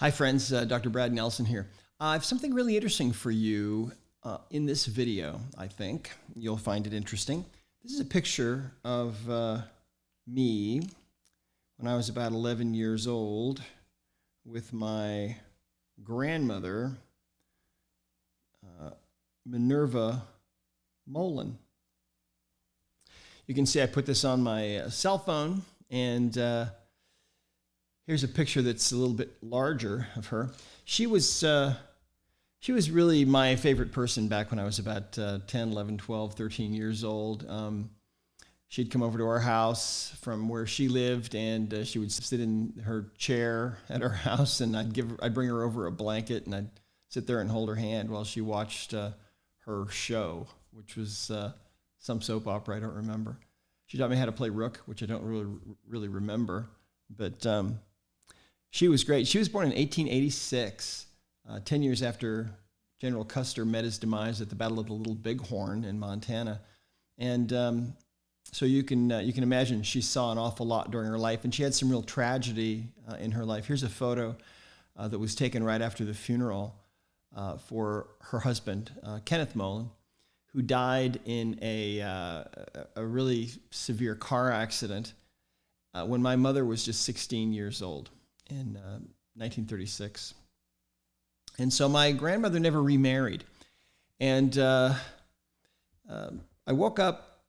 Hi friends, Dr. Brad Nelson here. I have something really interesting for you in this video, I think. You'll find it interesting. This is a picture of me when I was about 11 years old with my grandmother, Minerva Molen. You can see I put this on my cell phone, and here's a picture that's a little bit larger of her. She was really my favorite person back when I was about 10, 11, 12, 13 years old. She'd come over to our house from where she lived, and she would sit in her chair at our house, and I'd bring her over a blanket, and I'd sit there and hold her hand while she watched her show, which was some soap opera. I don't remember. She taught me how to play rook, which I don't really remember, but she was great. She was born in 1886, 10 years after General Custer met his demise at the Battle of the Little Bighorn in Montana. And so you can imagine she saw an awful lot during her life, and she had some real tragedy in her life. Here's a photo that was taken right after the funeral for her husband, Kenneth Molen, who died in a really severe car accident when my mother was just 16 years old. In 1936. And so my grandmother never remarried. And I woke up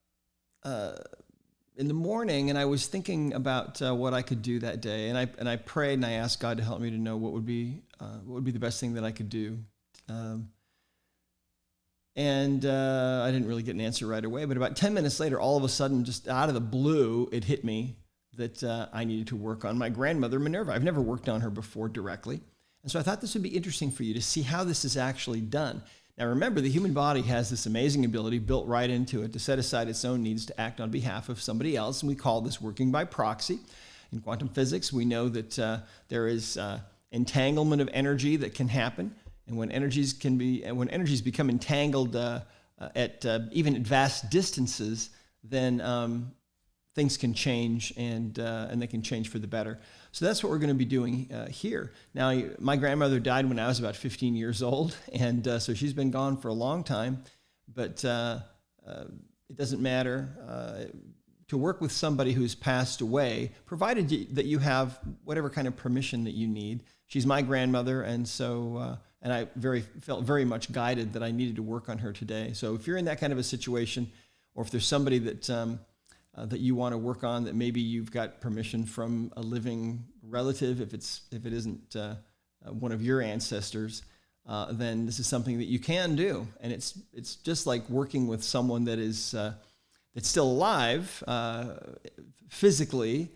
in the morning, and I was thinking about what I could do that day. And I prayed, and I asked God to help me to know what would be the best thing that I could do. And I didn't really get an answer right away. But about 10 minutes later, all of a sudden, just out of the blue, it hit me that I needed to work on my grandmother, Minerva. I've never worked on her before directly. And so I thought this would be interesting for you to see how this is actually done. Now remember, the human body has this amazing ability built right into it to set aside its own needs to act on behalf of somebody else, and we call this working by proxy. In quantum physics, we know that there is entanglement of energy that can happen, and when energies become entangled even at vast distances, then things can change, and they can change for the better. So that's what we're going to be doing here. Now, my grandmother died when I was about 15 years old, and so she's been gone for a long time, but it doesn't matter. To work with somebody who's passed away, provided that you have whatever kind of permission that you need. She's my grandmother, and so and I felt very much guided that I needed to work on her today. So if you're in that kind of a situation, or if there's somebody that you want to work on, that maybe you've got permission from a living relative, if it isn't one of your ancestors, then this is something that you can do, and it's just like working with someone that is that's still alive physically,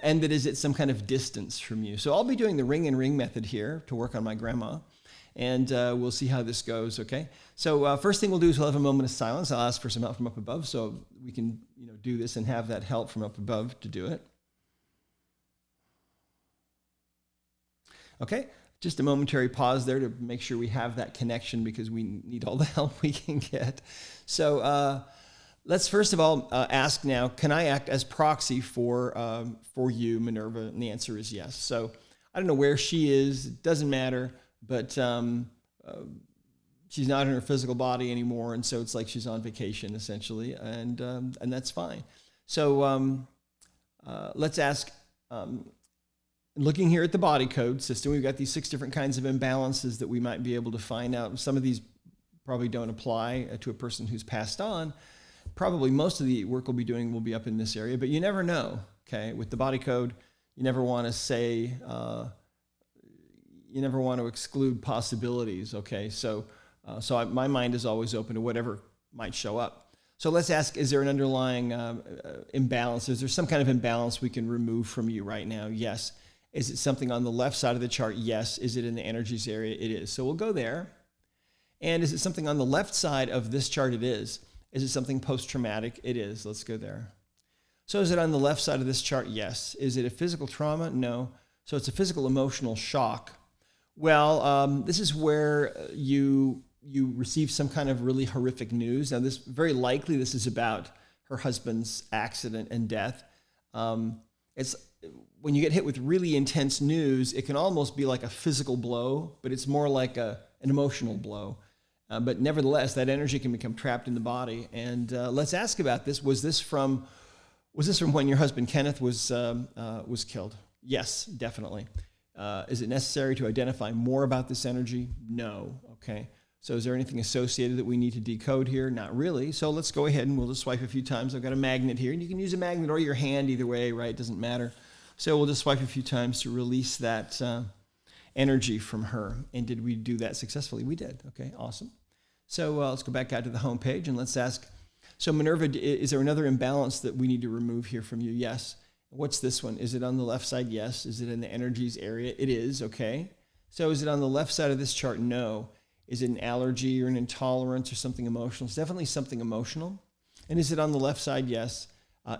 and that is at some kind of distance from you. So I'll be doing the ring and ring method here to work on my grandma. And we'll see how this goes, okay? So first thing we'll do is we'll have a moment of silence. I'll ask for some help from up above so we can do this and have that help from up above to do it. Okay, just a momentary pause there to make sure we have that connection, because we need all the help we can get. So let's first of all ask now, can I act as proxy for you, Minerva? And the answer is yes. So I don't know where she is. It doesn't matter. But she's not in her physical body anymore, and so it's like she's on vacation essentially, and that's fine. So let's ask. Looking here at the body code system, we've got these 6 different kinds of imbalances that we might be able to find out. Some of these probably don't apply to a person who's passed on. Probably most of the work we'll be doing will be up in this area, but you never know. Okay, with the body code, you never want to say. You never want to exclude possibilities, okay? So my mind is always open to whatever might show up. So let's ask, is there an underlying imbalance? Is there some kind of imbalance we can remove from you right now? Yes. Is it something on the left side of the chart? Yes. Is it in the energies area? It is. So we'll go there. And is it something on the left side of this chart? It is. Is it something post-traumatic? It is. Let's go there. So is it on the left side of this chart? Yes. Is it a physical trauma? No. So it's a physical emotional shock. Well, this is where you receive some kind of really horrific news. Now, this is about her husband's accident and death. It's when you get hit with really intense news, it can almost be like a physical blow, but it's more like an emotional blow. But nevertheless, that energy can become trapped in the body. And let's ask about this. Was this from when your husband Kenneth was killed? Yes, definitely. Is it necessary to identify more about this energy? No. Okay. So is there anything associated that we need to decode here? Not really. So let's go ahead and we'll just swipe a few times. I've got a magnet here, and you can use a magnet or your hand either way, right? It doesn't matter. So we'll just swipe a few times to release that energy from her. And did we do that successfully? We did. Okay, awesome. So let's go back out to the home page and let's ask, so Minerva, is there another imbalance that we need to remove here from you? Yes. What's this one? Is it on the left side? Yes. Is it in the energies area? It is. Okay. So is it on the left side of this chart? No. Is it an allergy or an intolerance or something emotional? It's definitely something emotional. And is it on the left side? Yes.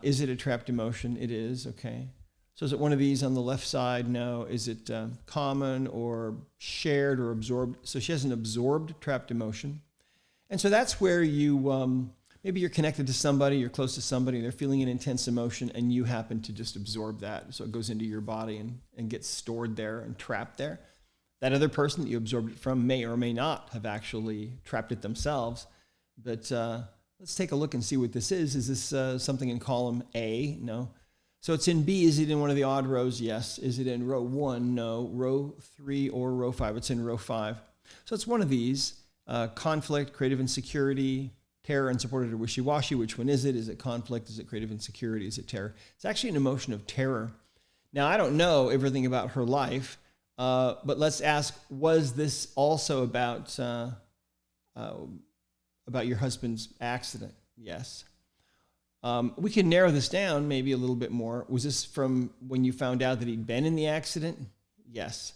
Is it a trapped emotion? It is. Okay. So is it one of these on the left side? No. Is it common or shared or absorbed? So she has an absorbed trapped emotion. And so that's where you, maybe you're connected to somebody, you're close to somebody, they're feeling an intense emotion, and you happen to just absorb that. So it goes into your body and gets stored there and trapped there. That other person that you absorbed it from may or may not have actually trapped it themselves. But let's take a look and see what this is. Is this something in column A? No. So it's in B. Is it in one of the odd rows? Yes. Is it in row 1? No. Row 3 or row 5? It's in row 5. So it's one of these. Conflict, creative insecurity, terror, unsupported or wishy-washy. Which one is it? Is it conflict? Is it creative insecurity? Is it terror? It's actually an emotion of terror. Now, I don't know everything about her life, but let's ask, was this also about your husband's accident? Yes. We can narrow this down maybe a little bit more. Was this from when you found out that he'd been in the accident? Yes.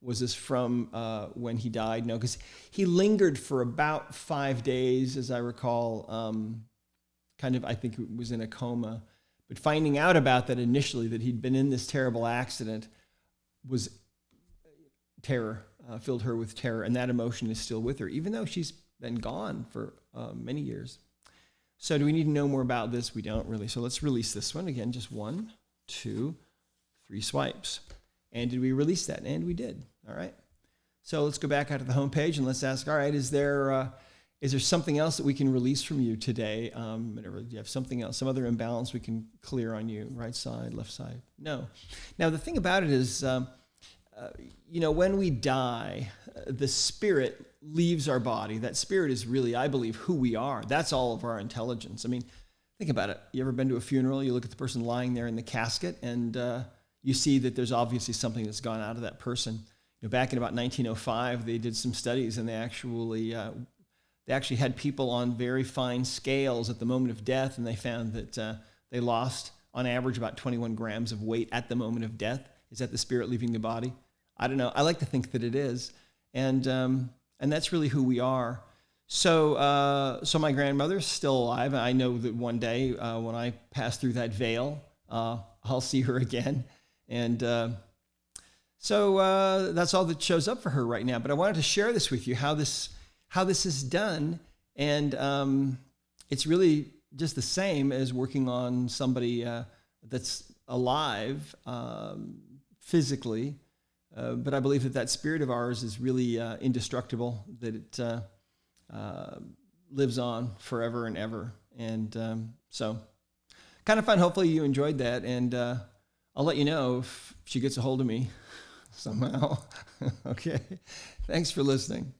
Was this from when he died? No, because he lingered for about 5 days, as I recall, kind of, I think it was in a coma. But finding out about that initially, that he'd been in this terrible accident, was terror, filled her with terror. And that emotion is still with her, even though she's been gone for many years. So do we need to know more about this? We don't really. So let's release this one. Again, just 1, 2, 3 swipes. And did we release that? And we did. All right. So let's go back out to the home page and let's ask, all right, is there something else that we can release from you today? Whatever, do you have something else, some other imbalance we can clear on you? Right side, left side? No. Now, the thing about it is, when we die, the spirit leaves our body. That spirit is really, I believe, who we are. That's all of our intelligence. I mean, think about it. You ever been to a funeral? You look at the person lying there in the casket and you see that there's obviously something that's gone out of that person. Back in about 1905, they did some studies, and they actually had people on very fine scales at the moment of death, and they found that they lost, on average, about 21 grams of weight at the moment of death. Is that the spirit leaving the body? I don't know. I like to think that it is, and that's really who we are. So my grandmother's still alive. I know that one day when I pass through that veil, I'll see her again, and. So that's all that shows up for her right now. But I wanted to share this with you, how this is done. And it's really just the same as working on somebody that's alive physically. But I believe that spirit of ours is really indestructible, that it lives on forever and ever. And so kind of fun. Hopefully you enjoyed that. And I'll let you know if she gets a hold of me somehow. Okay. Thanks for listening.